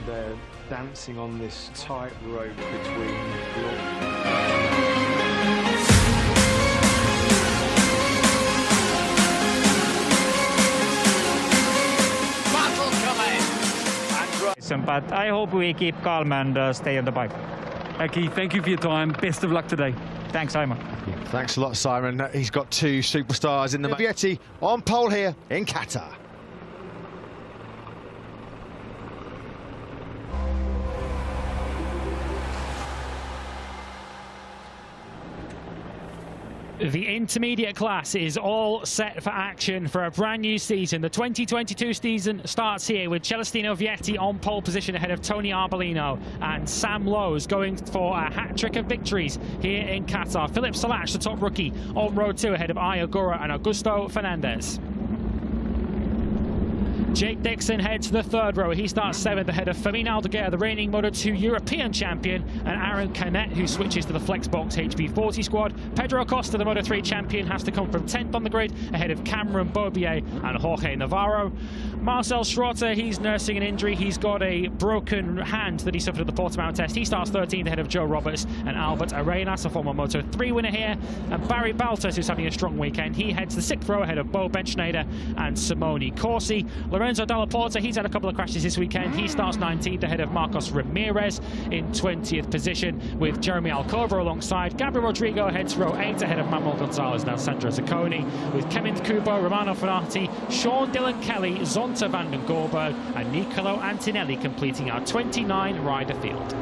They're dancing on this tightrope between but I hope we keep calm and stay on the bike. Aki, thank you for your time. Best of luck today. Thanks, Simon. Thanks a lot, Simon. He's got two superstars in the Vietti on pole here in Qatar. The intermediate class is all set for action for a brand new season. The 2022 season starts here with Celestino Vietti on pole position ahead of Tony Arbolino, and Sam Lowes going for a hat-trick of victories here in Qatar. Philip Salash, the top rookie, on road 2 ahead of Agar and Augusto Fernandez. Jake Dixon heads to the third row. He starts 7th ahead of Fermin Aldeguer, the reigning Moto2 European champion, and Aaron Canet, who switches to the Flexbox HB40 squad. Pedro Acosta, the Moto3 champion, has to come from 10th on the grid ahead of Cameron Bobier and Jorge Navarro. Marcel Schrotter, he's nursing an injury. He's got a broken hand that he suffered at the Portimao test. He starts 13th ahead of Joe Roberts and Albert Arenas, a former Moto3 winner here. And Barry Baltus, who's having a strong weekend, he heads the 6th row ahead of Bo Benschneider and Simone Corsi. Lorenzo Dalla Porta, he's had a couple of crashes this weekend. He starts 19th ahead of Marcos Ramirez in 20th position with Jeremy Alcover alongside. Gabriel Rodrigo heads row 8 ahead of Manuel Gonzalez and Alessandro Zacconi, with Kevin Kubo, Romano Fenati, Sean Dillon Kelly, Zonta van den Goorberg and Nicolo Antonelli completing our 29-rider field.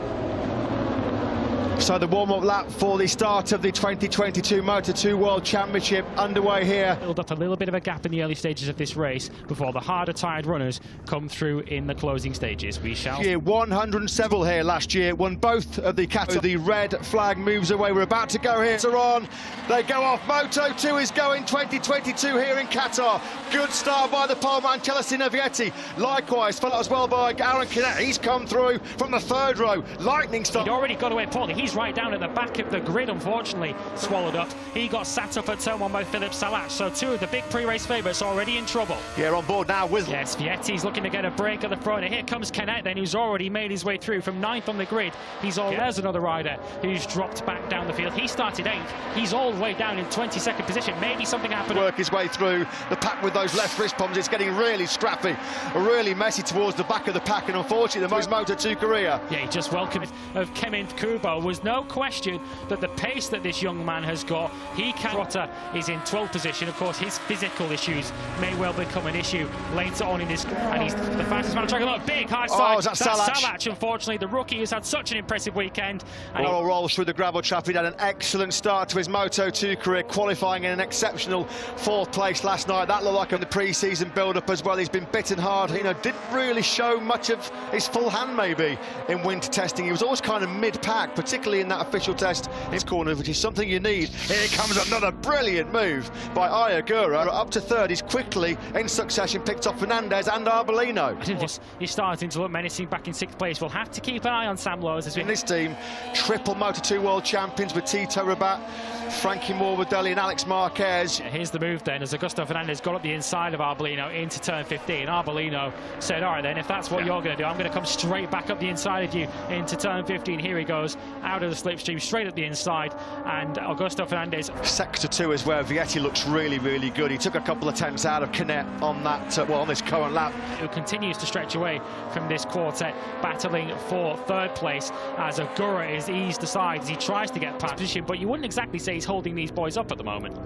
So the warm-up lap for the start of the 2022 Moto2 World Championship underway here. Build up a little bit of a gap in the early stages of this race before the harder tired runners come through in the closing stages. We shall... 107 here last year, won both of the Qatar. The red flag moves away. We're about to go here. They're on. They go off. Moto2 is going 2022 here in Qatar. Good start by the poleman Celestino Vietti. Likewise, followed as well by Aaron Canet. He's come through from the third row. Lightning start. He'd already got away poorly. He's right down at the back of the grid, unfortunately, swallowed up. He got sat up at turn 1 by Philip Salash, so 2 of the big pre-race favourites already in trouble. Yeah, on board now with... Yes, Vietti's looking to get a break at the front. And here comes Canet then, who's already made his way through from 9th on the grid. There's another rider who's dropped back down the field. He started 8th. He's all the way down in 22nd position. Maybe something happened. Work his way through the pack with those left wrist bombs. It's getting really scrappy, really messy towards the back of the pack, and unfortunately the most Moto2 career. Yeah, he just welcomed of Kevin Kubo. Was no question that the pace that this young man has got, he can... Trotter is in 12th position. Of course, his physical issues may well become an issue later on in this, and he's the fastest man on track. Look, big high side. Oh, that's Salash. Unfortunately, the rookie has had such an impressive weekend. And Roll rolls through the gravel trap. He had an excellent start to his Moto2 career, qualifying in an exceptional 4th place last night. That looked like in the pre-season build-up as well. He's been bitten hard. You know, didn't really show much of his full hand maybe in winter testing. He was always kind of mid-pack, particularly in that official test in his corner, which is something you need. Here comes another brilliant move by Agar. Up to 3rd. He's quickly, in succession, picked up Fernandez and Arbolino. He's starting to look menacing back in 6th place. We'll have to keep an eye on Sam Lowes as we... In this team, triple Moto2 World Champions with Tito Rabat, Frankie Morbidelli and Alex Marquez. Yeah, here's the move then, as Augusto Fernandez got up the inside of Arbolino into turn 15. Arbolino said, all right then, if that's what you're going to do, I'm going to come straight back up the inside of you into turn 15. Here he goes, out of the slipstream, straight up the inside, and Augusto Fernandez... Sector 2 is where Vietti looks really, really good. He took a couple of tenths out of Canet on that, on this current lap. Who continues to stretch away from this quartet, battling for 3rd place as Agar is eased aside as he tries to get past position, but you wouldn't exactly say he's holding these boys up at the moment.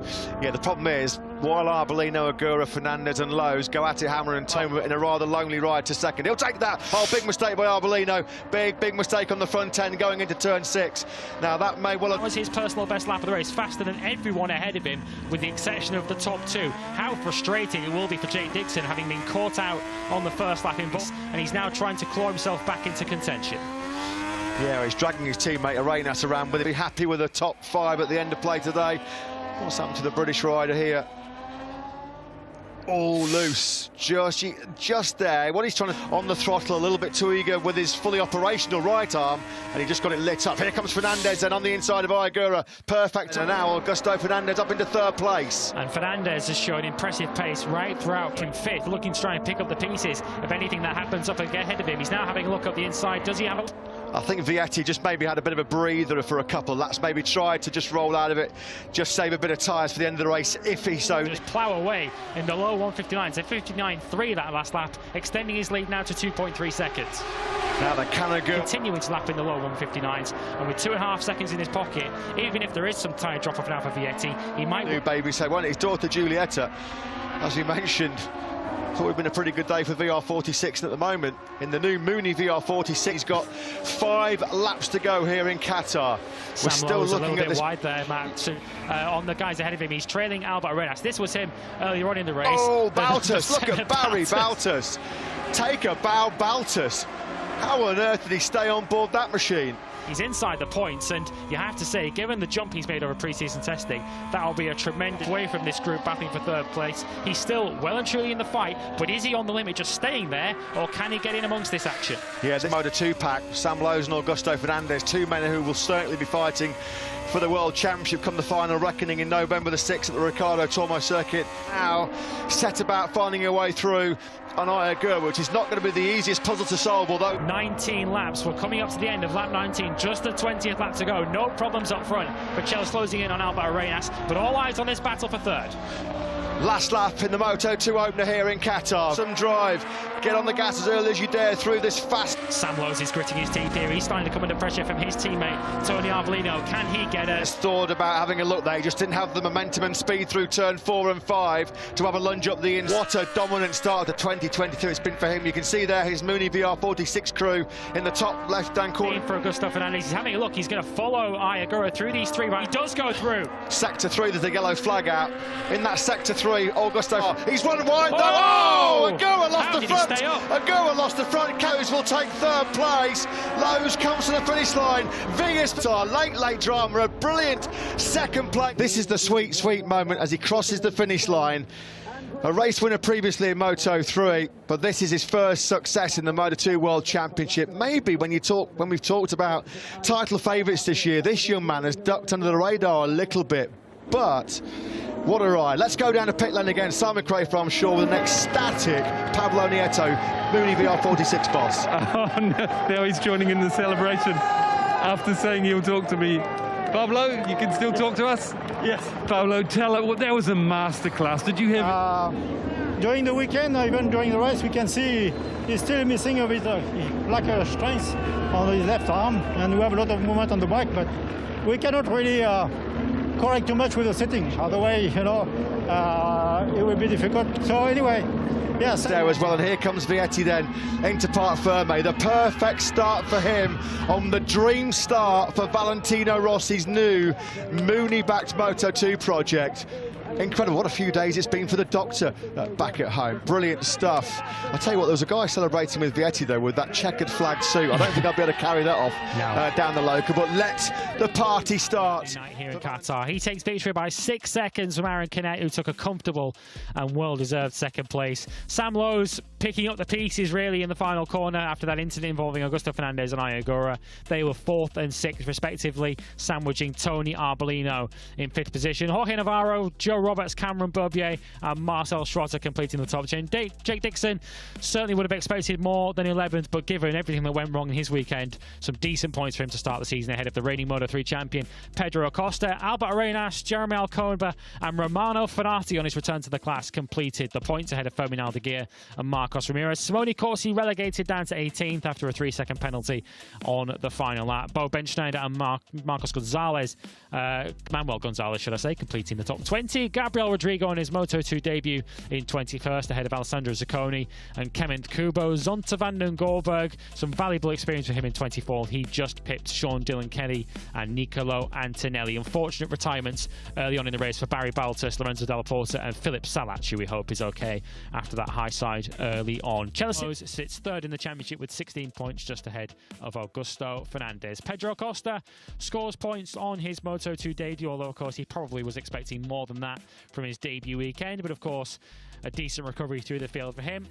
Yeah, the problem is, while Arbolino, Agar, Fernandez and Lowes go at it hammer and tongue in a rather lonely ride to 2nd. He'll take that. Oh, big mistake by Arbolino. Big mistake on the front end going into turn 6. Now that may well have... That was his personal best lap of the race, faster than everyone ahead of him, with the exception of the top 2. How frustrating it will be for Jake Dixon, having been caught out on the first lap in box, and he's now trying to claw himself back into contention. Yeah, he's dragging his teammate Arenas around with him. Be happy with the top 5 at the end of play today. What's happened to the British rider here? all loose, just there. What he's trying to, on the throttle, a little bit too eager with his fully operational right arm, and he just got it lit up. Here comes Fernandez, and on the inside of Agar, perfect. And now Augusto Fernandez up into third place. And Fernandez has shown impressive pace right throughout, in fifth, looking to try and pick up the pieces of anything that happens up ahead of him. He's now having a look up the inside. Does he have a... I think Vietti just maybe had a bit of a breather for a couple of laps, maybe tried to just roll out of it, just save a bit of tyres for the end of the race, if he so... Just plough away in the low 159s. So 59.3 that last lap, extending his lead now to 2.3 seconds. Now the Canada continuing to lap in the low 159s, and with 2.5 seconds in his pocket, even if there is some tyre drop off now for Vietti, he might... New baby, so his daughter Giulietta, as we mentioned, thought it would have been a pretty good day for VR46 at the moment. In the new Mooney VR46, he's got 5 laps to go here in Qatar. We're still looking at this wide there, Matt. On the guys ahead of him, he's trailing Albert Arenas. This was him earlier on in the race. Oh, Baltus! Look at Barry Baltus. Take a bow, Baltus. How on earth did he stay on board that machine? He's inside the points, and you have to say, given the jump he's made over pre-season testing, that'll be a tremendous way from this group battling for third place. He's still well and truly in the fight, but is he on the limit just staying there, or can he get in amongst this action? Yeah, this Moto2 pack, Sam Lowes and Augusto Fernandez, two men who will certainly be fighting for the World Championship come the final reckoning in November the 6th at the Ricardo Tormo circuit. Now set about finding a way through on Agar, which is not going to be the easiest puzzle to solve, although 19 laps. We're coming up to the end of lap 19, just the 20th lap to go. No problems up front, but Chel's closing in on Albert Arenas, but all eyes on this battle for third. Last lap in the Moto2 opener here in Qatar. Some drive, get on the gas as early as you dare through this fast. Sam Lowes is gritting his teeth here. He's starting to come under pressure from his teammate Tony Arbolino. Can he get a... Thought about having a look there, he just didn't have the momentum and speed through turn 4 and 5 to have a lunge up the inside. What a dominant start to 2022 it's been for him. You can see there his Mooney VR46 crew in the top left-hand corner. For Augusto Fernandez, he's having a look. He's going to follow Agar through these 3 right. He does go through. Sector 3, there's a yellow flag out. In that sector 3, Augusto, he's run wide though. Oh, Agar lost the front. Agar lost the front. Coes will take third place. Lowes comes to the finish line. Vias, late drama, a brilliant second place. This is the sweet moment as he crosses the finish line. A race winner previously in Moto3, but this is his first success in the Moto2 World Championship. Maybe when we've talked about title favourites this year, this young man has ducked under the radar a little bit, but what a ride. Let's go down to pit lane again. Simon Crafer, I'm sure, with an ecstatic Pablo Nieto, Mooney VR46 boss. Oh, no. Now he's joining in the celebration after saying he'll talk to me. Pablo, you can still talk to us? Yes. Pablo, tell us, well, that was a masterclass. Did you have... During the weekend, even during the race, we can see he's still missing a bit of lack of strength on his left arm, and we have a lot of movement on the bike, but we cannot really correct too much with the setting. Otherwise, you know, it will be difficult. So anyway, yes. There as well, and here comes Vietti then into Parc Ferme. The perfect start for him on the dream start for Valentino Rossi's new Mooney-backed Moto2 project. Incredible, what a few days it's been for the doctor back at home. Brilliant stuff. I'll tell you what, there was a guy celebrating with Vietti though with that checkered flag suit. I don't think I'll be able to carry that off down the local, but let the party start. Here in Qatar, he takes victory by 6 seconds from Aaron Canet, who took a comfortable and well-deserved second place. Sam Lowes picking up the pieces really in the final corner after that incident involving Augusto Fernandez and Agar. They were 4th and 6th respectively, sandwiching Tony Arbolino in 5th position. Jorge Navarro, Joe Roberts, Cameron Berbier and Marcel Schrotter completing the top 10. Jake Dixon certainly would have expected more than 11th, but given everything that went wrong in his weekend, some decent points for him to start the season ahead of the reigning Moto3 champion Pedro Acosta. Albert Arenas, Jeremy Alcoba and Romano Fenati on his return to the class completed the points ahead of Fermin Aldeguer and Marcos Ramirez. Simone Corsi relegated down to 18th after a 3-second penalty on the final lap. Bo Benschneider and Marcos Gonzalez, Manuel Gonzalez should I say, completing the top 20. Gabriel Rodrigo on his Moto2 debut in 21st ahead of Alessandro Zacconi and Kement Kubo. Zonta van den Goldberg, some valuable experience for him in 24th. He just pipped Sean Dillon Kelly and Nicolo Antonelli. Unfortunate retirements early on in the race for Barry Baltus, Lorenzo Della Porta and Philip Salac, who we hope is okay after that high side early on. Chelsea sits 3rd in the championship with 16 points, just ahead of Augusto Fernandez. Pedro Acosta scores points on his Moto2 debut, although of course he probably was expecting more than that that from his debut weekend, but of course, a decent recovery through the field for him.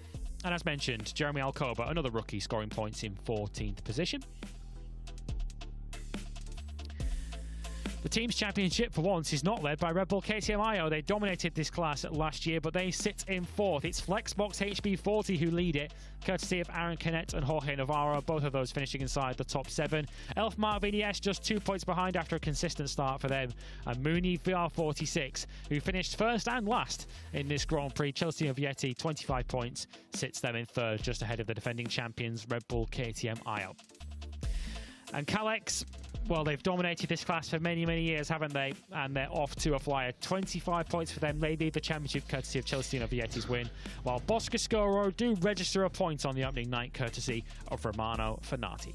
And as mentioned, Jeremy Alcoba, another rookie, scoring points in 14th position. The team's championship, for once, is not led by Red Bull KTM IO. They dominated this class last year, but they sit in 4th. It's Flexbox HB40 who lead it, courtesy of Aaron Canet and Jorge Navarro, both of those finishing inside the top 7. Elfmar VDS just 2 points behind after a consistent start for them. And Mooney VR46, who finished first and last in this Grand Prix. Chelsea and Vietti, 25 points, sits them in 3rd, just ahead of the defending champions, Red Bull KTM IO. And Kalex, well, they've dominated this class for many, many years, haven't they? And they're off to a flyer. 25 points for them. They lead the championship courtesy of Chelsea and Vietti's win, while Boscoscuro do register a point on the opening night courtesy of Romano Fenati.